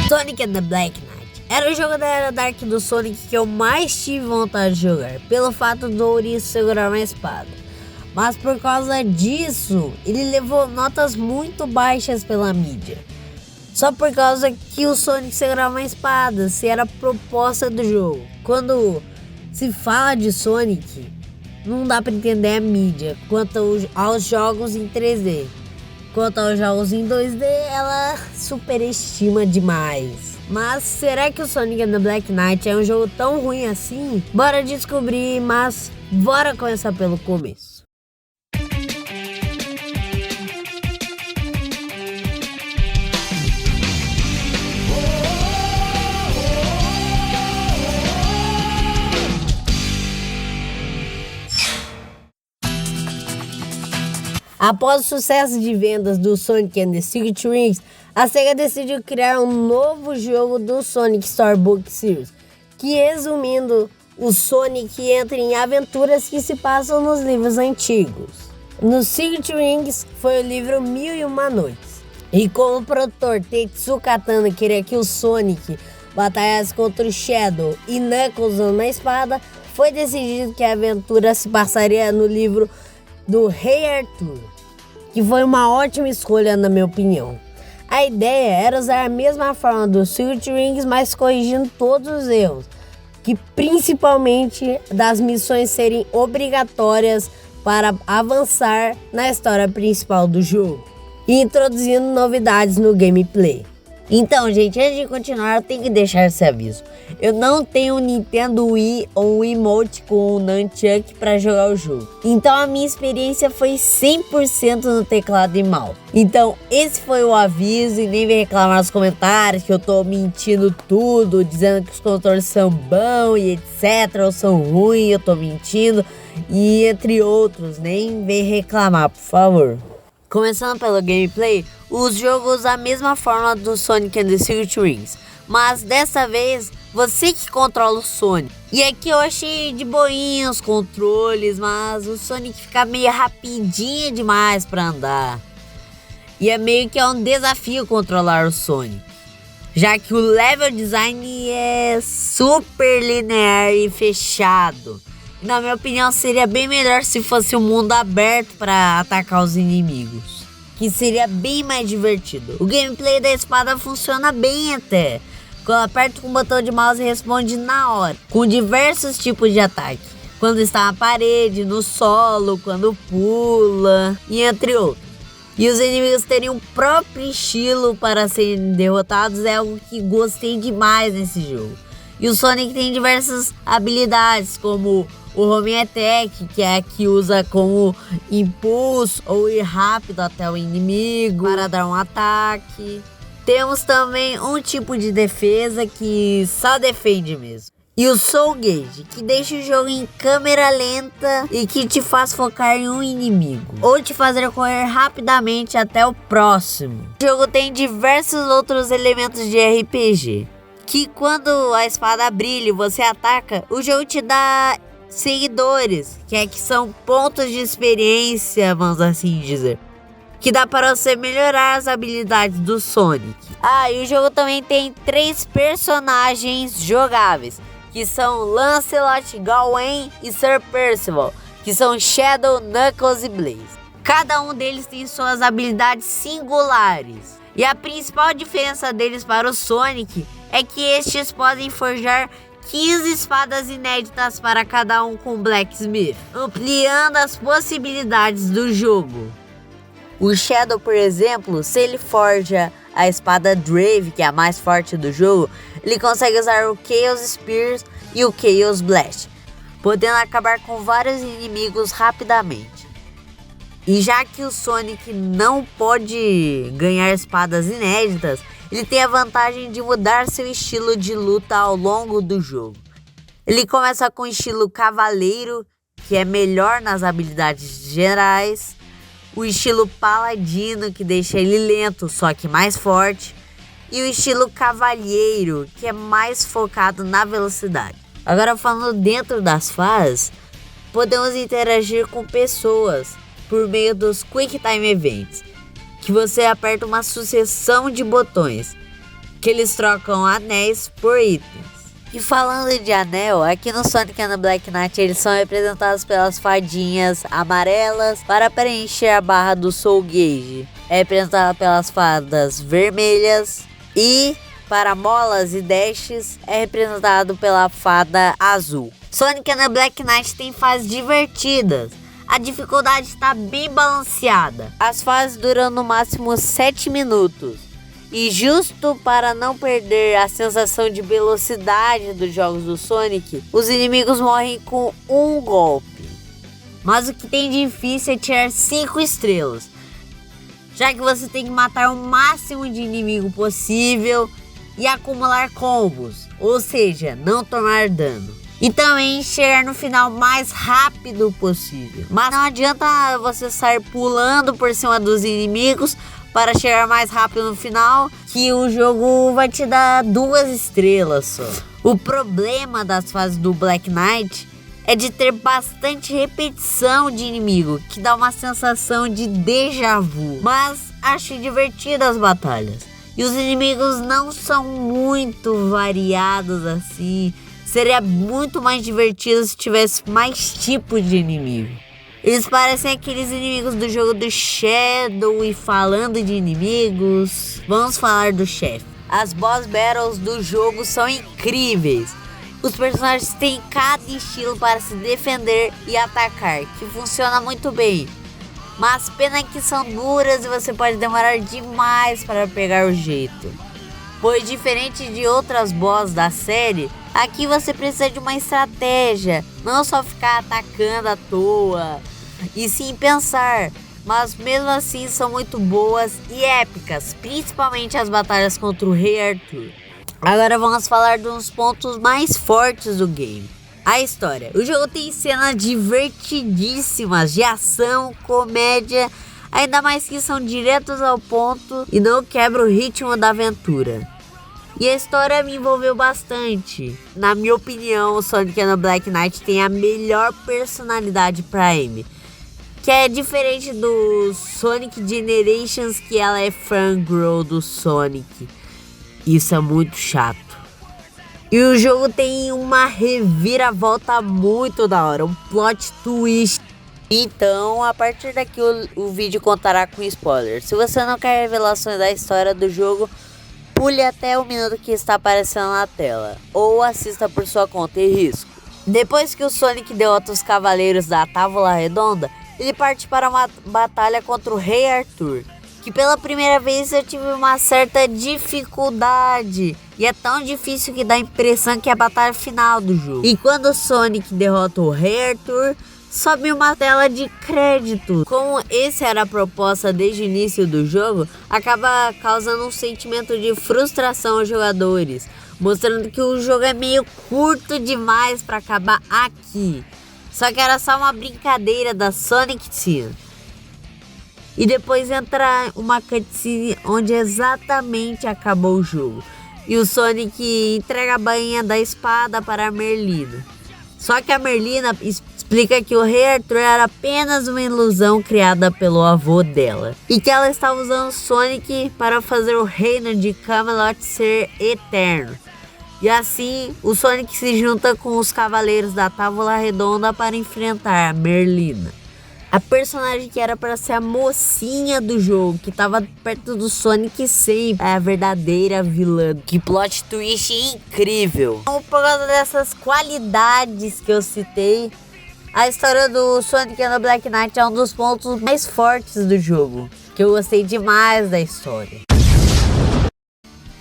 Sonic and the Black Knight era o jogo da era Dark do Sonic que eu mais tive vontade de jogar, pelo fato do ouriço segurar uma espada. Mas por causa disso, ele levou notas muito baixas pela mídia. Só por causa que o Sonic segurava uma espada, se era a proposta do jogo. Quando se fala de Sonic, não dá para entender a mídia quanto aos jogos em 3D. Quanto aos jogos em 2D, ela superestima demais. Mas será que o Sonic and the Black Knight é um jogo tão ruim assim? Bora descobrir, mas bora começar pelo começo. Após o sucesso de vendas do Sonic and the Secret Rings, a SEGA decidiu criar um novo jogo do Sonic Storybook Series, que, resumindo, o Sonic entra em aventuras que se passam nos livros antigos. No Secret Rings foi o livro 1001 Noites, e como o produtor Tetsuo Katana queria que o Sonic batalhasse contra o Shadow e Knuckles usando uma espada, foi decidido que a aventura se passaria no livro do Rei Arthur, que foi uma ótima escolha na minha opinião. A ideia era usar a mesma forma do Secret Rings, mas corrigindo todos os erros, que principalmente das missões serem obrigatórias para avançar na história principal do jogo, e introduzindo novidades no gameplay. Então, gente, antes de continuar, eu tenho que deixar esse aviso. Eu não tenho um Nintendo Wii ou um emote com o Nunchuck para jogar o jogo. Então, a minha experiência foi 100% no teclado e mouse. Então, esse foi o aviso, e nem vem reclamar nos comentários que eu tô mentindo tudo, dizendo que os controles são bons e etc, ou são ruins, eu tô mentindo, e entre outros, nem vem reclamar, por favor. Começando pelo gameplay, o jogo usa a mesma fórmula do Sonic and the Secret Rings, mas dessa vez você que controla o Sonic. E aqui eu achei de boinha os controles, mas o Sonic fica meio rapidinho demais para andar. E é meio que um desafio controlar o Sonic, já que o level design é super linear e fechado. Na minha opinião, seria bem melhor se fosse um mundo aberto para atacar os inimigos, que seria bem mais divertido. O gameplay da espada funciona bem até. Quando aperta com o botão de mouse, responde na hora, com diversos tipos de ataque. Quando está na parede, no solo, quando pula, e entre outros. E os inimigos terem um próprio estilo para serem derrotados é algo que gostei demais nesse jogo. E o Sonic tem diversas habilidades, como o Homing Attack, que é a que usa como impulso ou ir rápido até o inimigo para dar um ataque. Temos também um tipo de defesa que só defende mesmo. E o Soul Gauge, que deixa o jogo em câmera lenta e que te faz focar em um inimigo, ou te fazer correr rapidamente até o próximo. O jogo tem diversos outros elementos de RPG, que quando a espada brilha e você ataca, o jogo te dá seguidores, que são pontos de experiência, vamos assim dizer, que dá para você melhorar as habilidades do Sonic. E o jogo também tem 3 personagens jogáveis, que são Lancelot, Gawain e Sir Percival, que são Shadow, Knuckles e Blaze. Cada um deles tem suas habilidades singulares, e a principal diferença deles para o Sonic é que estes podem forjar 15 espadas inéditas para cada um com Blacksmith, ampliando as possibilidades do jogo. O Shadow, por exemplo, se ele forja a espada Drave, que é a mais forte do jogo, ele consegue usar o Chaos Spears e o Chaos Blast, podendo acabar com vários inimigos rapidamente. E já que o Sonic não pode ganhar espadas inéditas, ele tem a vantagem de mudar seu estilo de luta ao longo do jogo. Ele começa com o estilo cavaleiro, que é melhor nas habilidades gerais. O estilo paladino, que deixa ele lento, só que mais forte. E o estilo cavalheiro, que é mais focado na velocidade. Agora, falando dentro das fases, podemos interagir com pessoas por meio dos Quick Time Events, que você aperta uma sucessão de botões, que eles trocam anéis por itens. E falando de anel, aqui no Sonic and the Black Knight eles são representados pelas fadinhas amarelas para preencher a barra do Soul Gauge. É representada pelas fadas vermelhas e para molas e dashes é representado pela fada azul. Sonic and the Black Knight tem fases divertidas. A dificuldade está bem balanceada. As fases duram no máximo 7 minutos. E justo para não perder a sensação de velocidade dos jogos do Sonic, os inimigos morrem com um golpe. Mas o que tem de difícil é tirar 5 estrelas, já que você tem que matar o máximo de inimigo possível e acumular combos, ou seja, não tomar dano. E também chegar no final mais rápido possível. Mas não adianta você sair pulando por cima dos inimigos para chegar mais rápido no final, que o jogo vai te dar 2 estrelas só. O problema das fases do Black Knight é de ter bastante repetição de inimigo, que dá uma sensação de déjà vu. Mas acho divertidas as batalhas. E os inimigos não são muito variados assim. Seria muito mais divertido se tivesse mais tipos de inimigo. Eles parecem aqueles inimigos do jogo do Shadow. E falando de inimigos, vamos falar do chefe. As boss battles do jogo são incríveis. Os personagens têm cada estilo para se defender e atacar, que funciona muito bem. Mas pena que são duras e você pode demorar demais para pegar o jeito. Pois diferente de outras boss da série, aqui você precisa de uma estratégia, não só ficar atacando à toa, e sim pensar. Mas mesmo assim são muito boas e épicas, principalmente as batalhas contra o Rei Arthur. Agora vamos falar de uns pontos mais fortes do game. A história. O jogo tem cenas divertidíssimas de ação, comédia, ainda mais que são diretos ao ponto e não quebram o ritmo da aventura. E a história me envolveu bastante. Na minha opinião, o Sonic and the Black Knight tem a melhor personalidade Prime, que é diferente do Sonic Generations, que ela é fangirl do Sonic. Isso é muito chato. E o jogo tem uma reviravolta muito da hora, um plot twist. Então, a partir daqui o vídeo contará com spoilers. Se você não quer revelações da história do jogo, pule até o minuto que está aparecendo na tela, ou assista por sua conta e risco. Depois que o Sonic derrota os Cavaleiros da Távola Redonda, ele parte para uma batalha contra o Rei Arthur, que pela primeira vez eu tive uma certa dificuldade. E é tão difícil que dá a impressão que é a batalha final do jogo. E quando o Sonic derrota o Rei Arthur, sobe uma tela de crédito. Como essa era a proposta desde o início do jogo, acaba causando um sentimento de frustração aos jogadores, mostrando que o jogo é meio curto demais para acabar aqui. Só que era só uma brincadeira da Sonic Team. E depois entra uma cutscene onde exatamente acabou o jogo. E o Sonic entrega a bainha da espada para a Merlina. Só que a Merlina explica que o Rei Arthur era apenas uma ilusão criada pelo avô dela. E que ela estava usando o Sonic para fazer o reino de Camelot ser eterno. E assim, o Sonic se junta com os Cavaleiros da Távola Redonda para enfrentar a Merlina. A personagem que era para ser a mocinha do jogo, que estava perto do Sonic sempre, é a verdadeira vilã. Que plot twist incrível! Então, por causa dessas qualidades que eu citei, a história do Sonic and the Black Knight é um dos pontos mais fortes do jogo, que eu gostei demais da história.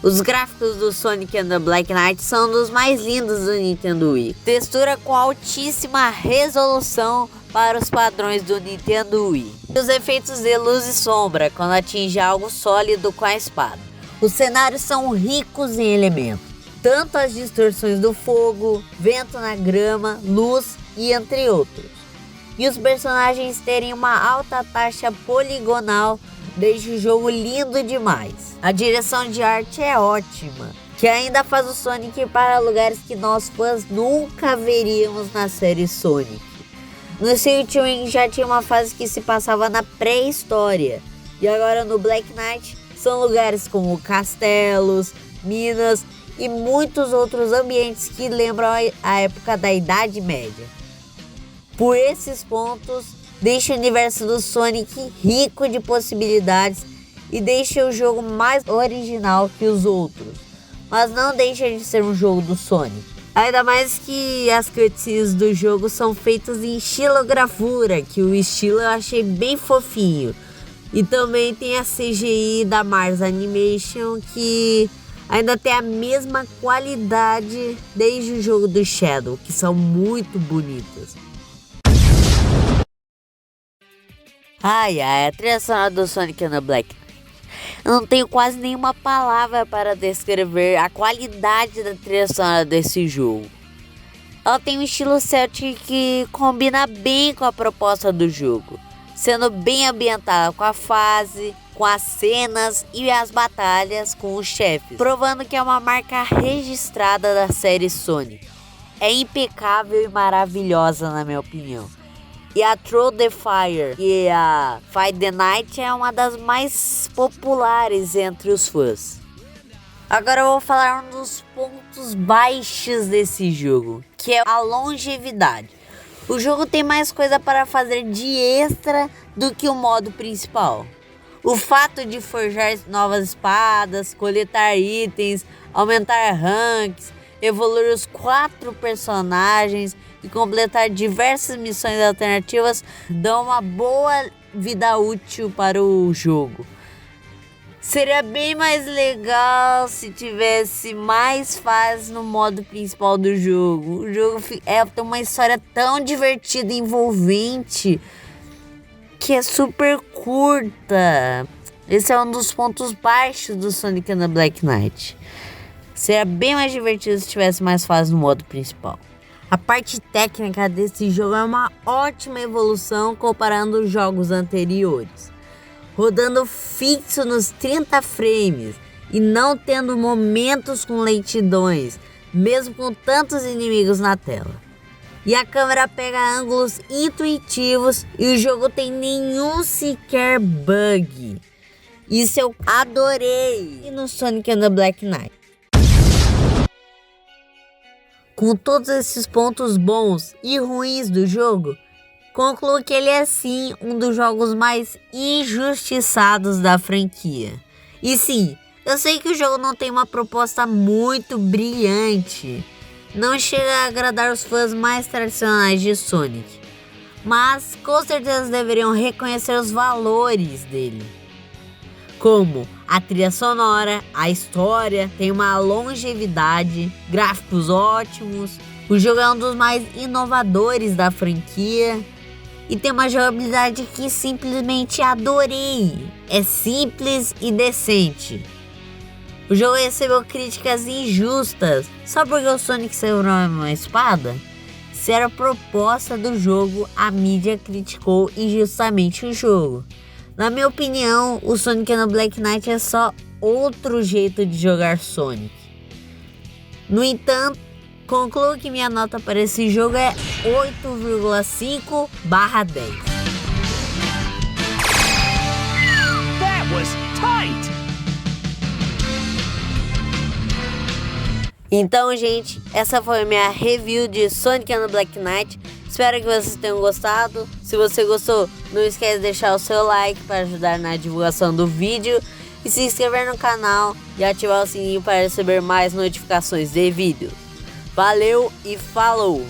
Os gráficos do Sonic and the Black Knight são dos mais lindos do Nintendo Wii. Textura com altíssima resolução para os padrões do Nintendo Wii. E os efeitos de luz e sombra quando atinge algo sólido com a espada. Os cenários são ricos em elementos, tanto as distorções do fogo, vento na grama, luz e entre outros. E os personagens terem uma alta taxa poligonal deixa o jogo lindo demais. A direção de arte é ótima, que ainda faz o Sonic ir para lugares que nós fãs nunca veríamos na série Sonic. No Circuit Ring já tinha uma fase que se passava na pré-história, e agora no Black Knight são lugares como castelos, minas e muitos outros ambientes que lembram a época da Idade Média. Por esses pontos, deixa o universo do Sonic rico de possibilidades e deixa o jogo mais original que os outros, mas não deixa de ser um jogo do Sonic. Ainda mais que as cutscenes do jogo são feitas em estilogravura, que o estilo eu achei bem fofinho. E também tem a CGI da Mars Animation, que ainda tem a mesma qualidade desde o jogo do Shadow, que são muito bonitas. A trilha sonora do Sonic and the Black Knight. Eu não tenho quase nenhuma palavra para descrever a qualidade da trilha sonora desse jogo. Ela tem um estilo Celtic que combina bem com a proposta do jogo, sendo bem ambientada com a fase, com as cenas e as batalhas com os chefes, provando que é uma marca registrada da série Sonic. É impecável e maravilhosa na minha opinião. E a Throw the Fire e a Fight the Night é uma das mais populares entre os fãs. Agora eu vou falar um dos pontos baixos desse jogo, que é a longevidade. O jogo tem mais coisa para fazer de extra do que o modo principal. O fato de forjar novas espadas, coletar itens, aumentar ranks, evoluir os 4 personagens e completar diversas missões alternativas dão uma boa vida útil para o jogo. Seria bem mais legal se tivesse mais fases no modo principal do jogo. O jogo tem uma história tão divertida e envolvente que é super curta. Esse é um dos pontos baixos do Sonic and the Black Knight. Seria bem mais divertido se tivesse mais fases no modo principal. A parte técnica desse jogo é uma ótima evolução comparando os jogos anteriores, rodando fixo nos 30 frames e não tendo momentos com lentidões, mesmo com tantos inimigos na tela. E a câmera pega ângulos intuitivos e o jogo tem nenhum sequer bug. Isso eu adorei e no Sonic and the Black Knight. Com todos esses pontos bons e ruins do jogo, concluo que ele é sim um dos jogos mais injustiçados da franquia. E sim, eu sei que o jogo não tem uma proposta muito brilhante, não chega a agradar os fãs mais tradicionais de Sonic, mas com certeza deveriam reconhecer os valores dele. Como a trilha sonora, a história, tem uma longevidade, gráficos ótimos, o jogo é um dos mais inovadores da franquia e tem uma jogabilidade que simplesmente adorei. É simples e decente. O jogo recebeu críticas injustas só porque o Sonic segurou uma espada. Se era a proposta do jogo, a mídia criticou injustamente o jogo. Na minha opinião, o Sonic and the Black Knight é só outro jeito de jogar Sonic. No entanto, concluo que minha nota para esse jogo é 8,5/10. That was tight! Então, gente, essa foi a minha review de Sonic and the Black Knight. Espero que vocês tenham gostado. Se você gostou, não esquece de deixar o seu like para ajudar na divulgação do vídeo e se inscrever no canal e ativar o sininho para receber mais notificações de vídeos. Valeu e falou!